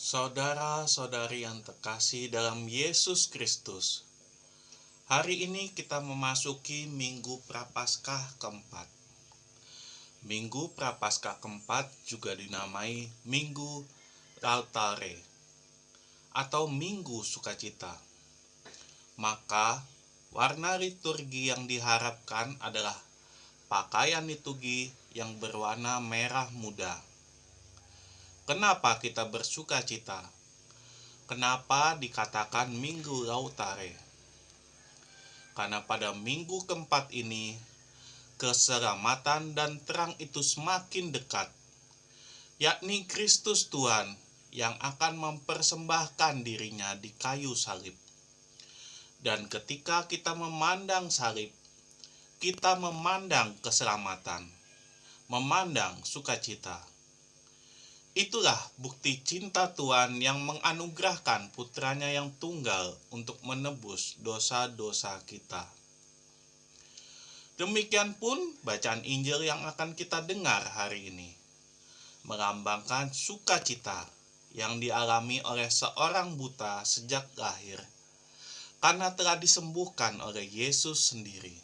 Saudara-saudari yang terkasih dalam Yesus Kristus, hari ini kita memasuki Minggu Prapaskah keempat. Minggu Prapaskah keempat juga dinamai Minggu Lautare atau Minggu Sukacita. Maka, warna liturgi yang diharapkan adalah pakaian liturgi yang berwarna merah muda. Kenapa kita bersuka cita? Kenapa dikatakan Minggu Lautare? Karena pada minggu keempat ini, keselamatan dan terang itu semakin dekat, yakni Kristus Tuhan yang akan mempersembahkan dirinya di kayu salib. Dan ketika kita memandang salib, kita memandang keselamatan, memandang sukacita. Itulah bukti cinta Tuhan yang menganugerahkan putranya yang tunggal untuk menebus dosa-dosa kita. Demikian pun bacaan Injil yang akan kita dengar hari ini melambangkan sukacita yang dialami oleh seorang buta sejak lahir karena telah disembuhkan oleh Yesus sendiri.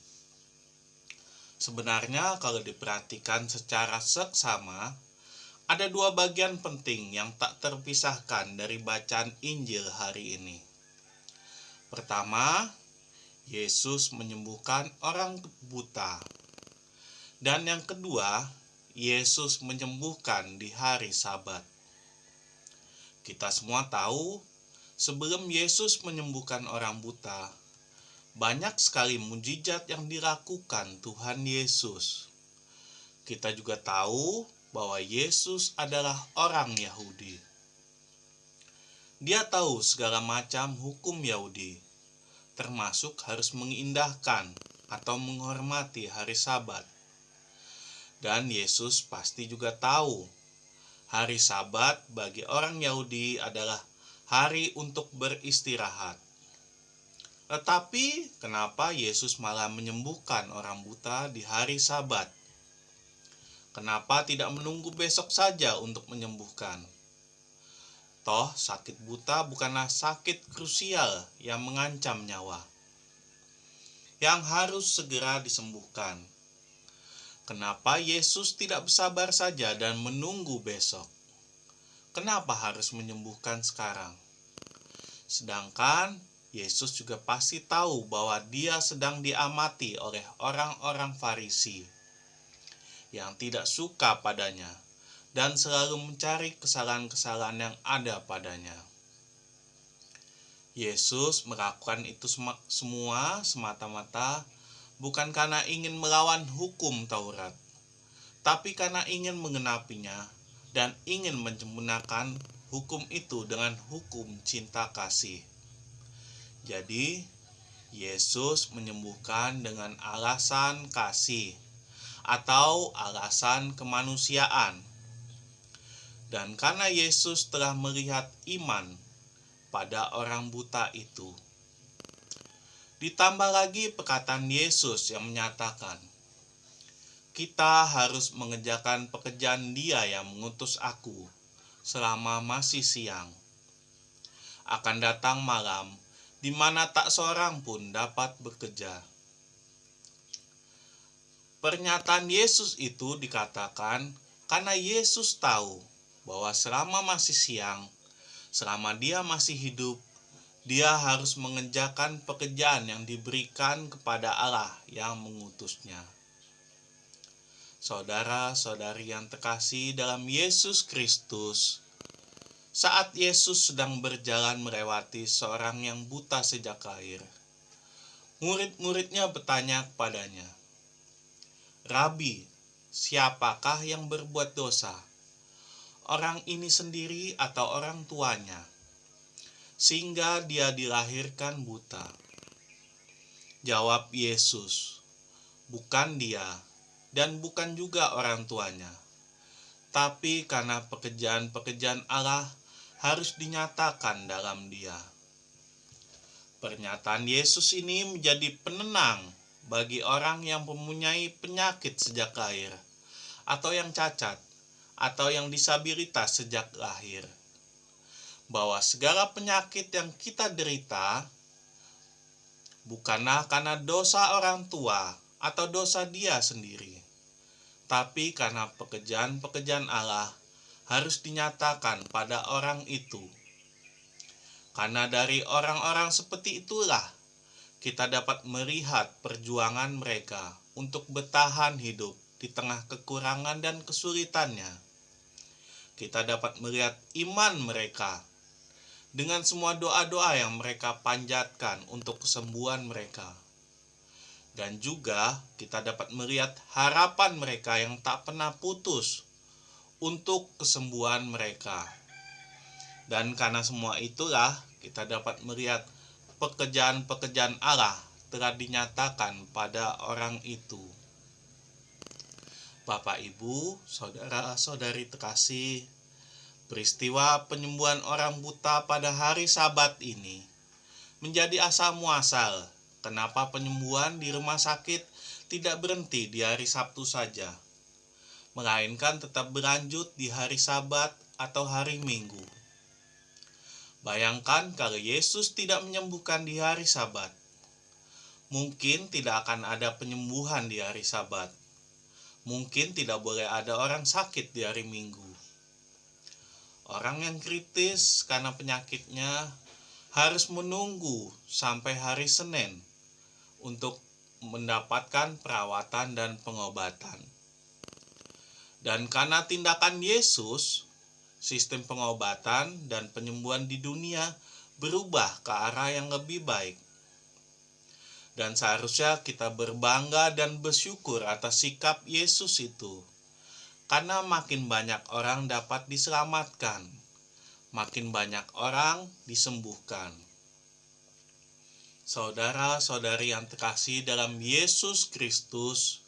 Sebenarnya kalau diperhatikan secara seksama, ada dua bagian penting yang tak terpisahkan dari bacaan Injil hari ini. Pertama, Yesus menyembuhkan orang buta. Dan yang kedua, Yesus menyembuhkan di hari Sabat. Kita semua tahu, sebelum Yesus menyembuhkan orang buta, banyak sekali mujizat yang dilakukan Tuhan Yesus. Kita juga tahu bahwa Yesus adalah orang Yahudi. Dia tahu segala macam hukum Yahudi, termasuk harus mengindahkan atau menghormati hari Sabat. Dan Yesus pasti juga tahu, hari Sabat bagi orang Yahudi adalah hari untuk beristirahat. Tetapi kenapa Yesus malah menyembuhkan orang buta di hari Sabat? Kenapa tidak menunggu besok saja untuk menyembuhkan? Toh, sakit buta bukanlah sakit krusial yang mengancam nyawa, yang harus segera disembuhkan. Kenapa Yesus tidak bersabar saja dan menunggu besok? Kenapa harus menyembuhkan sekarang? Sedangkan Yesus juga pasti tahu bahwa dia sedang diamati oleh orang-orang Farisi yang tidak suka padanya dan selalu mencari kesalahan-kesalahan yang ada padanya. Yesus melakukan itu semua semata-mata bukan karena ingin melawan hukum Taurat, tapi karena ingin mengenapinya dan ingin menyempurnakan hukum itu dengan hukum cinta kasih. Jadi, Yesus menyembuhkan dengan alasan kasih atau alasan kemanusiaan. Dan karena Yesus telah melihat iman pada orang buta itu. Ditambah lagi perkataan Yesus yang menyatakan, kita harus mengerjakan pekerjaan Dia yang mengutus aku selama masih siang. Akan datang malam di mana tak seorang pun dapat bekerja. Pernyataan Yesus itu dikatakan karena Yesus tahu bahwa selama masih siang, selama dia masih hidup, dia harus mengerjakan pekerjaan yang diberikan kepada Allah yang mengutusnya. Saudara-saudari yang terkasih dalam Yesus Kristus, saat Yesus sedang berjalan melewati seorang yang buta sejak lahir, murid-muridnya bertanya kepadanya, Rabi, siapakah yang berbuat dosa? Orang ini sendiri atau orang tuanya? Sehingga dia dilahirkan buta. Jawab Yesus, bukan dia dan bukan juga orang tuanya. Tapi karena pekerjaan-pekerjaan Allah harus dinyatakan dalam dia. Pernyataan Yesus ini menjadi penenang bagi orang yang mempunyai penyakit sejak lahir, atau yang cacat, atau yang disabilitas sejak lahir. bahwa segala penyakit yang kita derita bukanlah karena dosa orang tua atau dosa dia sendiri, tapi karena pekerjaan-pekerjaan Allah harus dinyatakan pada orang itu. Karena dari orang-orang seperti itulah kita dapat melihat perjuangan mereka untuk bertahan hidup di tengah kekurangan dan kesulitannya. Kita dapat melihat iman mereka dengan semua doa-doa yang mereka panjatkan untuk kesembuhan mereka. Dan juga kita dapat melihat harapan mereka yang tak pernah putus untuk kesembuhan mereka. Dan karena semua itulah kita dapat melihat pekerjaan-pekerjaan Allah telah dinyatakan pada orang itu. Bapak, Ibu, saudara-saudari terkasih, peristiwa penyembuhan orang buta pada hari Sabat ini menjadi asal muasal kenapa penyembuhan di rumah sakit tidak berhenti di hari Sabtu saja, melainkan tetap berlanjut di hari Sabat atau hari Minggu. Bayangkan kalau Yesus tidak menyembuhkan di hari Sabat, mungkin tidak akan ada penyembuhan di hari Sabat. Mungkin tidak boleh ada orang sakit di hari Minggu. Orang yang kritis karena penyakitnya harus menunggu sampai hari Senin untuk mendapatkan perawatan dan pengobatan. Dan karena tindakan Yesus, sistem pengobatan dan penyembuhan di dunia berubah ke arah yang lebih baik. Dan seharusnya kita berbangga dan bersyukur atas sikap Yesus itu. Karena makin banyak orang dapat diselamatkan, makin banyak orang disembuhkan. Saudara-saudari yang terkasih dalam Yesus Kristus,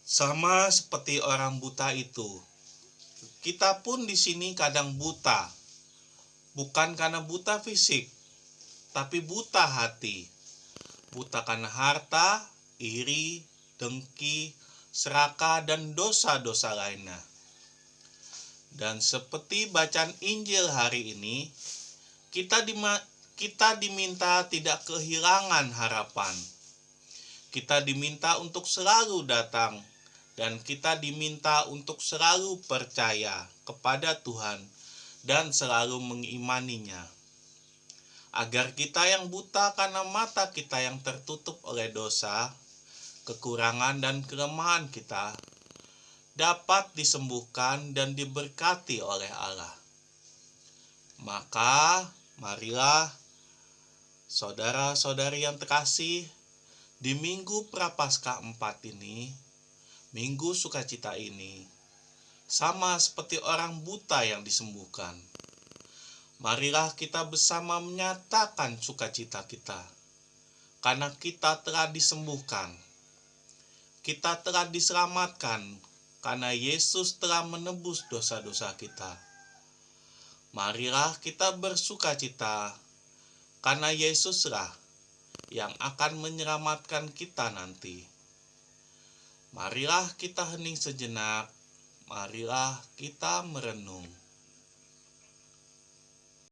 sama seperti orang buta itu, kita pun di sini kadang buta, bukan karena buta fisik, tapi buta hati. Buta karena harta, iri, dengki, serakah, dan dosa-dosa lainnya. Dan seperti bacaan Injil hari ini, kita diminta tidak kehilangan harapan. Kita diminta untuk selalu datang, dan kita diminta untuk selalu percaya kepada Tuhan dan selalu mengimaninya. Agar kita yang buta karena mata kita yang tertutup oleh dosa, kekurangan dan kelemahan kita dapat disembuhkan dan diberkati oleh Allah. Maka marilah saudara-saudari yang terkasih, di Minggu Prapaskah 4 ini, Minggu Sukacita ini, sama seperti orang buta yang disembuhkan. Marilah kita bersama menyatakan sukacita kita, karena kita telah disembuhkan. Kita telah diselamatkan, karena Yesus telah menebus dosa-dosa kita. Marilah kita bersukacita, karena Yesuslah yang akan menyelamatkan kita nanti. Marilah kita hening sejenak, marilah kita merenung.